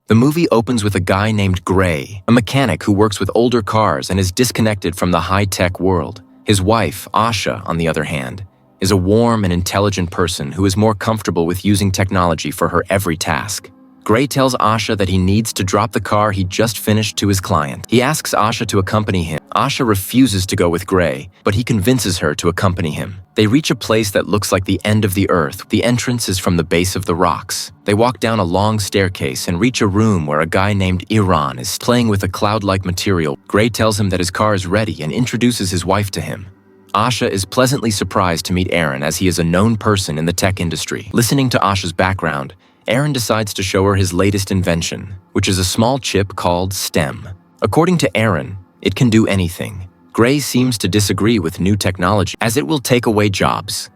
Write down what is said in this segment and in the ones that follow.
The movie opens with a guy named Gray, a mechanic who works with older cars and is disconnected from the high-tech world. His wife, Asha, on the other hand, is a warm and intelligent person who is more comfortable with using technology for her every task. Gray tells Asha that he needs to drop the car he just finished to his client. He asks Asha to accompany him. Asha refuses to go with Gray, but he convinces her to accompany him. They reach a place that looks like the end of the earth. The entrance is from the base of the rocks. They walk down a long staircase and reach a room where a guy named Iran is playing with a cloud-like material. Gray tells him that his car is ready and introduces his wife to him. Asha is pleasantly surprised to meet Aaron, as he is a known person in the tech industry. Listening to Asha's background, Aaron decides to show her his latest invention, which is a small chip called STEM. According to Aaron, it can do anything. Gray seems to disagree with new technology, as it will take away jobs.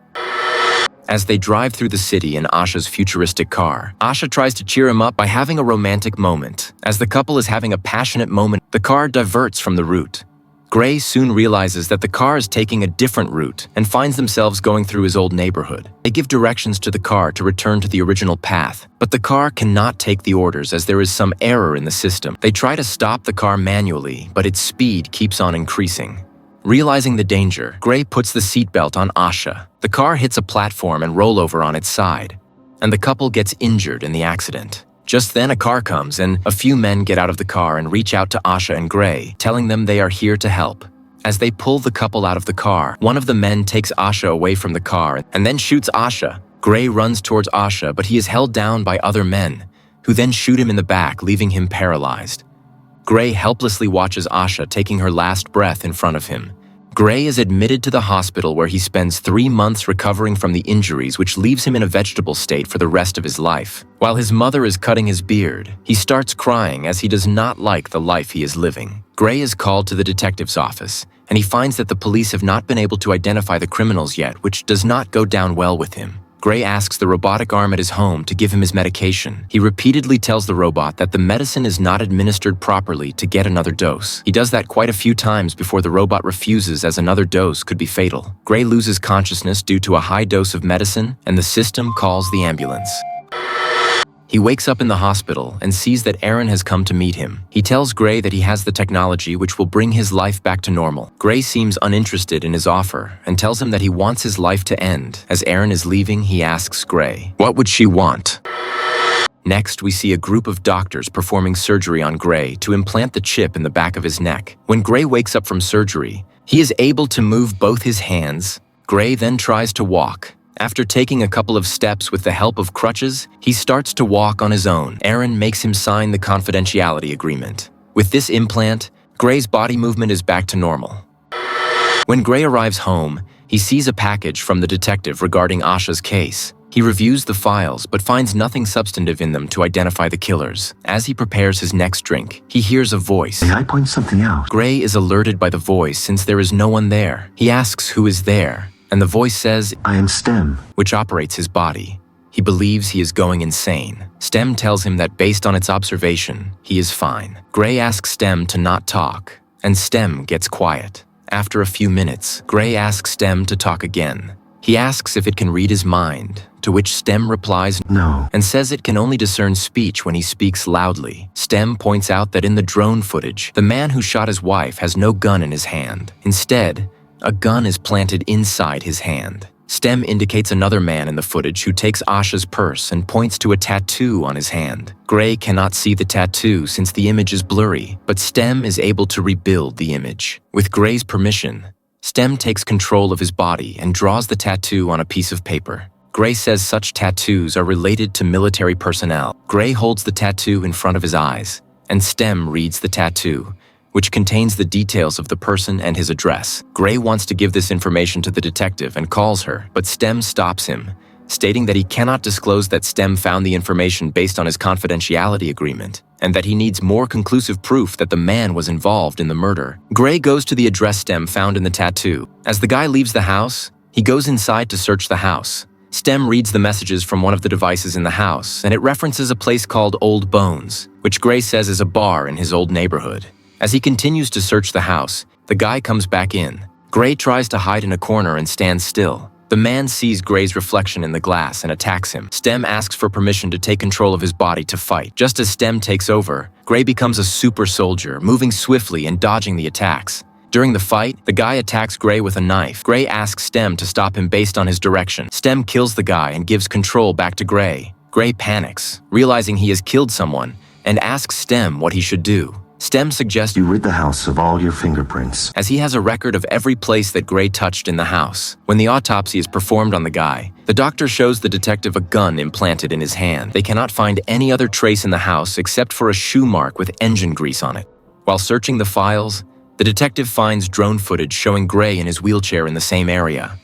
As they drive through the city in Asha's futuristic car, Asha tries to cheer him up by having a romantic moment. As the couple is having a passionate moment, the car diverts from the route. Gray soon realizes that the car is taking a different route and finds themselves going through his old neighborhood. They give directions to the car to return to the original path, but the car cannot take the orders as there is some error in the system. They try to stop the car manually, but its speed keeps on increasing. Realizing the danger, Gray puts the seatbelt on Asha. The car hits a platform and rollover on its side, and the couple gets injured in the accident. Just then, a car comes, and a few men get out of the car and reach out to Asha and Gray, telling them they are here to help. As they pull the couple out of the car, one of the men takes Asha away from the car and then shoots Asha. Gray runs towards Asha, but he is held down by other men, who then shoot him in the back, leaving him paralyzed. Gray helplessly watches Asha taking her last breath in front of him. Gray is admitted to the hospital, where he spends 3 months recovering from the injuries, which leaves him in a vegetable state for the rest of his life. While his mother is cutting his beard, he starts crying as he does not like the life he is living. Gray is called to the detective's office, and he finds that the police have not been able to identify the criminals yet, which does not go down well with him. Gray asks the robotic arm at his home to give him his medication. He repeatedly tells the robot that the medicine is not administered properly to get another dose. He does that quite a few times before the robot refuses, as another dose could be fatal. Gray loses consciousness due to a high dose of medicine, and the system calls the ambulance. He wakes up in the hospital and sees that Aaron has come to meet him. He tells Gray that he has the technology which will bring his life back to normal. Gray seems uninterested in his offer and tells him that he wants his life to end. As Aaron is leaving, he asks Gray, "What would she want?" Next, we see a group of doctors performing surgery on Gray to implant the chip in the back of his neck. When Gray wakes up from surgery, he is able to move both his hands. Gray then tries to walk. After taking a couple of steps with the help of crutches, he starts to walk on his own. Aaron makes him sign the confidentiality agreement. With this implant, Gray's body movement is back to normal. When Gray arrives home, he sees a package from the detective regarding Asha's case. He reviews the files but finds nothing substantive in them to identify the killers. As he prepares his next drink, he hears a voice. May I point something out? Gray is alerted by the voice since there is no one there. He asks who is there, and the voice says, I am STEM. which operates his body. He believes he is going insane. STEM tells him that based on its observation, he is fine. Gray asks STEM to not talk, and STEM gets quiet. After a few minutes, Gray asks STEM to talk again. He asks if it can read his mind, to which STEM replies No, and says it can only discern speech when he speaks loudly. STEM points out that in the drone footage, the man who shot his wife has no gun in his hand. Instead, a gun is planted inside his hand. STEM indicates another man in the footage who takes Asha's purse and points to a tattoo on his hand. Gray cannot see the tattoo since the image is blurry, but STEM is able to rebuild the image. With Gray's permission, STEM takes control of his body and draws the tattoo on a piece of paper. Gray says such tattoos are related to military personnel. Gray holds the tattoo in front of his eyes, and STEM reads the tattoo, which contains the details of the person and his address. Gray wants to give this information to the detective and calls her, but STEM stops him, stating that he cannot disclose that STEM found the information based on his confidentiality agreement, and that he needs more conclusive proof that the man was involved in the murder. Gray goes to the address STEM found in the tattoo. As the guy leaves the house, he goes inside to search the house. STEM reads the messages from one of the devices in the house, and it references a place called Old Bones, which Gray says is a bar in his old neighborhood. As he continues to search the house, the guy comes back in. Gray tries to hide in a corner and stands still. The man sees Gray's reflection in the glass and attacks him. Stem asks for permission to take control of his body to fight. Just as Stem takes over, Gray becomes a super soldier, moving swiftly and dodging the attacks. During the fight, the guy attacks Gray with a knife. Gray asks Stem to stop him based on his direction. Stem kills the guy and gives control back to Gray. Gray panics, realizing he has killed someone, and asks Stem what he should do. Stem suggests you rid the house of all your fingerprints, as he has a record of every place that Gray touched in the house. When the autopsy is performed on the guy, the doctor shows the detective a gun implanted in his hand. They cannot find any other trace in the house except for a shoe mark with engine grease on it. While searching the files, the detective finds drone footage showing Gray in his wheelchair in the same area.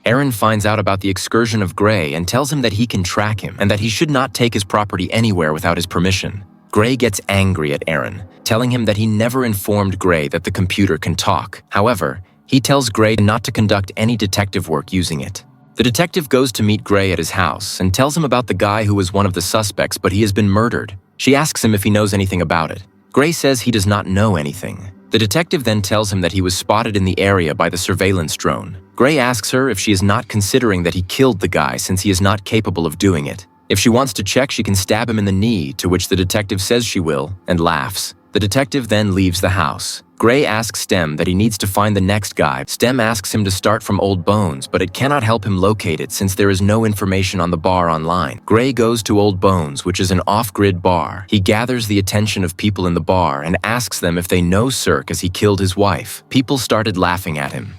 Aaron finds out about the excursion of Gray and tells him that he can track him and that he should not take his property anywhere without his permission. Gray gets angry at Aaron, telling him that he never informed Gray that the computer can talk. However, he tells Gray not to conduct any detective work using it. The detective goes to meet Gray at his house and tells him about the guy who was one of the suspects, but he has been murdered. She asks him if he knows anything about it. Gray says he does not know anything. The detective then tells him that he was spotted in the area by the surveillance drone. Gray asks her if she is not considering that he killed the guy since he is not capable of doing it. If she wants to check, she can stab him in the knee, to which the detective says she will, and laughs. The detective then leaves the house. Gray asks Stem that he needs to find the next guy. Stem asks him to start from Old Bones, but it cannot help him locate it since there is no information on the bar online. Gray goes to Old Bones, which is an off-grid bar. He gathers the attention of people in the bar and asks them if they know Cirque as he killed his wife. People started laughing at him.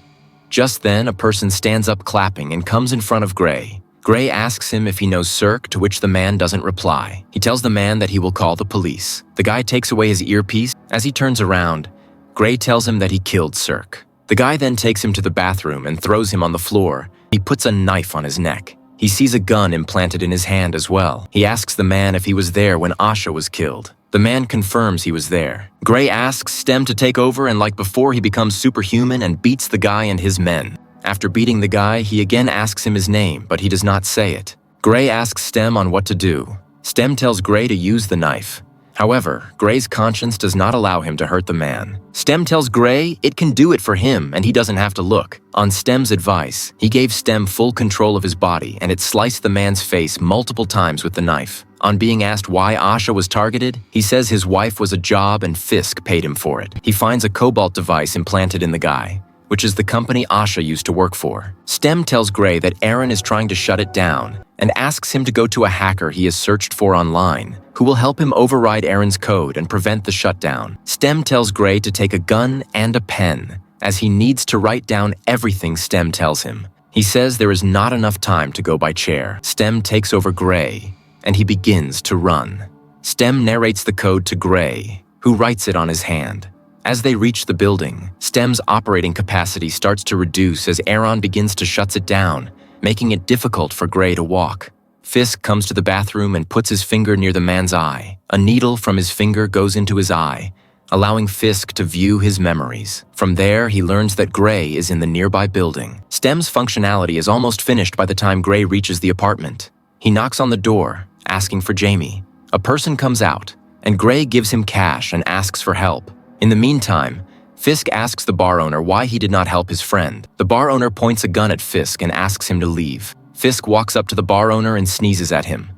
Just then, a person stands up clapping and comes in front of Gray. Gray asks him if he knows Cirque, to which the man doesn't reply. He tells the man that he will call the police. The guy takes away his earpiece. As he turns around, Gray tells him that he killed Cirque. The guy then takes him to the bathroom and throws him on the floor. He puts a knife on his neck. He sees a gun implanted in his hand as well. He asks the man if he was there when Asha was killed. The man confirms he was there. Gray asks Stem to take over, and like before, he becomes superhuman and beats the guy and his men. After beating the guy, he again asks him his name, but he does not say it. Gray asks Stem on what to do. Stem tells Gray to use the knife. However, Gray's conscience does not allow him to hurt the man. Stem tells Gray it can do it for him and he doesn't have to look. On Stem's advice, he gave Stem full control of his body and it sliced the man's face multiple times with the knife. On being asked why Asha was targeted, he says his wife was a job and Fisk paid him for it. He finds a cobalt device implanted in the guy, which is the company Asha used to work for. Stem tells Gray that Aaron is trying to shut it down and asks him to go to a hacker he has searched for online who will help him override Aaron's code and prevent the shutdown. Stem tells Gray to take a gun and a pen, as he needs to write down everything Stem tells him. He says there is not enough time to go by chair. Stem takes over Gray, and he begins to run. Stem narrates the code to Gray, who writes it on his hand. As they reach the building, Stem's operating capacity starts to reduce as Aaron begins to shut it down, making it difficult for Gray to walk. Fisk comes to the bathroom and puts his finger near the man's eye. A needle from his finger goes into his eye, allowing Fisk to view his memories. From there, he learns that Gray is in the nearby building. Stem's functionality is almost finished by the time Gray reaches the apartment. He knocks on the door, asking for Jamie. A person comes out, and Gray gives him cash and asks for help. In the meantime, Fisk asks the bar owner why he did not help his friend. The bar owner points a gun at Fisk and asks him to leave. Fisk walks up to the bar owner and sneezes at him.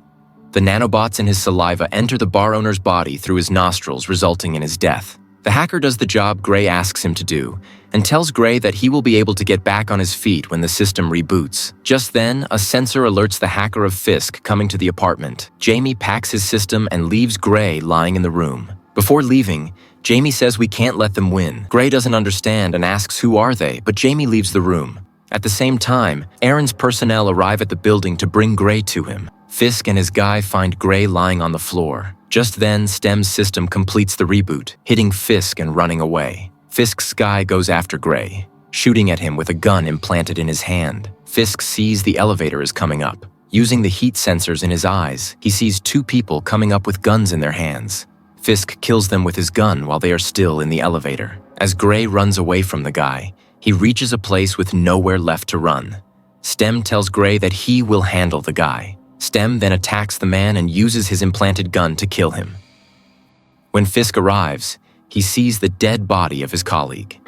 The nanobots in his saliva enter the bar owner's body through his nostrils, resulting in his death. The hacker does the job Gray asks him to do, and tells Gray that he will be able to get back on his feet when the system reboots. Just then, a sensor alerts the hacker of Fisk coming to the apartment. Jamie packs his system and leaves Gray lying in the room. Before leaving, Jamie says we can't let them win. Gray doesn't understand and asks who are they, but Jamie leaves the room. At the same time, Aaron's personnel arrive at the building to bring Gray to him. Fisk and his guy find Gray lying on the floor. Just then, Stem's system completes the reboot, hitting Fisk and running away. Fisk's guy goes after Gray, shooting at him with a gun implanted in his hand. Fisk sees the elevator is coming up. Using the heat sensors in his eyes, he sees two people coming up with guns in their hands. Fisk kills them with his gun while they are still in the elevator. As Gray runs away from the guy, he reaches a place with nowhere left to run. Stem tells Gray that he will handle the guy. Stem then attacks the man and uses his implanted gun to kill him. When Fisk arrives, he sees the dead body of his colleague.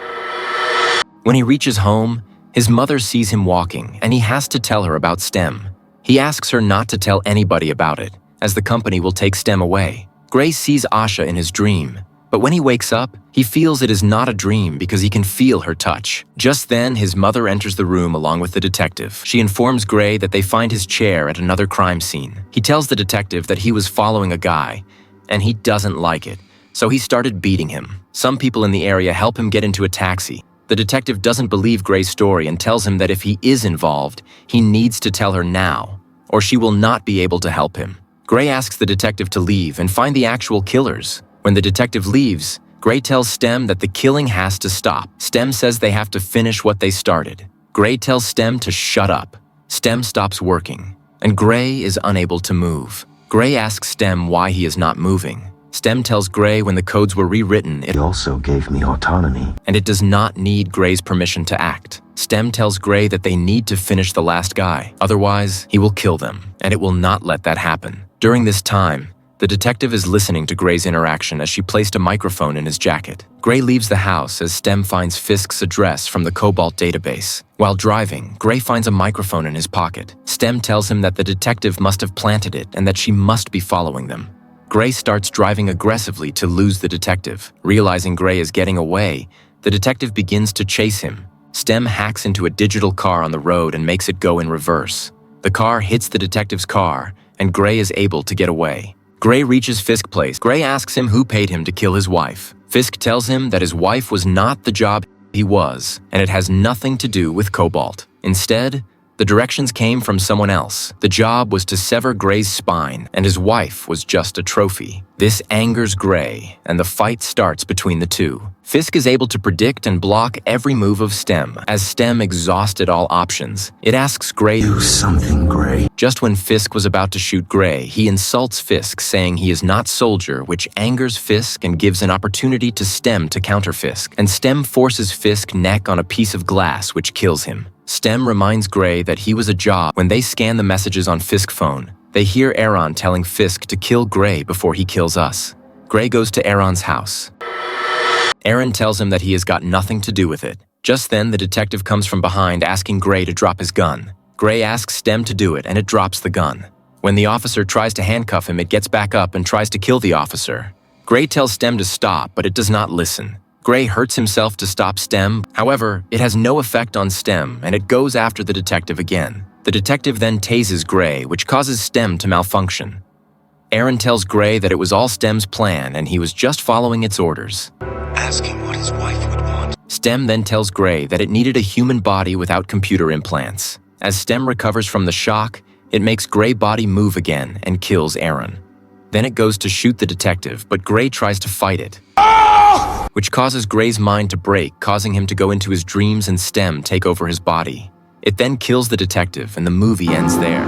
When he reaches home, His mother sees him walking, and he has to tell her about STEM. He asks her not to tell anybody about it, as the company will take STEM away. Gray sees Asha in his dream, but when he wakes up, he feels it is not a dream because he can feel her touch. Just then, his mother enters the room along with the detective. She informs Gray that they find his chair at another crime scene. He tells the detective that he was following a guy, and he doesn't like it, so he started beating him. Some people in the area help him get into a taxi. The detective doesn't believe Gray's story and tells him that if he is involved, he needs to tell her now, or she will not be able to help him. Gray asks the detective to leave and find the actual killers. When the detective leaves, Gray tells STEM that the killing has to stop. STEM says they have to finish what they started. Gray tells STEM to shut up. STEM stops working, and Gray is unable to move. Gray asks STEM why he is not moving. STEM tells Gray when the codes were rewritten, It also gave me autonomy. and it does not need Gray's permission to act. STEM tells Gray that they need to finish the last guy, otherwise he will kill them, and it will not let that happen. During this time, the detective is listening to Gray's interaction as she placed a microphone in his jacket. Gray leaves the house as STEM finds Fisk's address from the Cobalt database. While driving, Gray finds a microphone in his pocket. STEM tells him that the detective must have planted it and that she must be following them. Gray starts driving aggressively to lose the detective. Realizing Gray is getting away, the detective begins to chase him. STEM hacks into a digital car on the road and makes it go in reverse. The car hits the detective's car, and Gray is able to get away. Gray reaches Fisk's place. Gray asks him who paid him to kill his wife. Fisk tells him that his wife was not the job he was, and it has nothing to do with Cobalt. Instead, the directions came from someone else. The job was to sever Gray's spine, and his wife was just a trophy. This angers Gray, and the fight starts between the two. Fisk is able to predict and block every move of STEM. As STEM exhausted all options, it asks Gray Do something, Gray. Just when Fisk was about to shoot Gray, he insults Fisk, saying he is not soldier, which angers Fisk and gives an opportunity to STEM to counter Fisk. And STEM forces Fisk's neck on a piece of glass, which kills him. STEM reminds Gray that he was a job. When they scan the messages on Fisk's phone, they hear Aaron telling Fisk to kill Gray before he kills us. Gray goes to Aaron's house. Aaron tells him that he has got nothing to do with it. Just then, the detective comes from behind asking Gray to drop his gun. Gray asks STEM to do it, and it drops the gun. When the officer tries to handcuff him, it gets back up and tries to kill the officer. Gray tells STEM to stop, but it does not listen. Gray hurts himself to stop STEM. However, it has no effect on STEM, and it goes after the detective again. The detective then tases Gray, which causes STEM to malfunction. Aaron tells Gray that it was all STEM's plan, and he was just following its orders. Ask him what his wife would want. STEM then tells Gray that it needed a human body without computer implants. As STEM recovers from the shock, it makes Gray's body move again and kills Aaron. Then it goes to shoot the detective, but Gray tries to fight it, which causes Gray's mind to break, causing him to go into his dreams and STEM take over his body. It then kills the detective, and the movie ends there.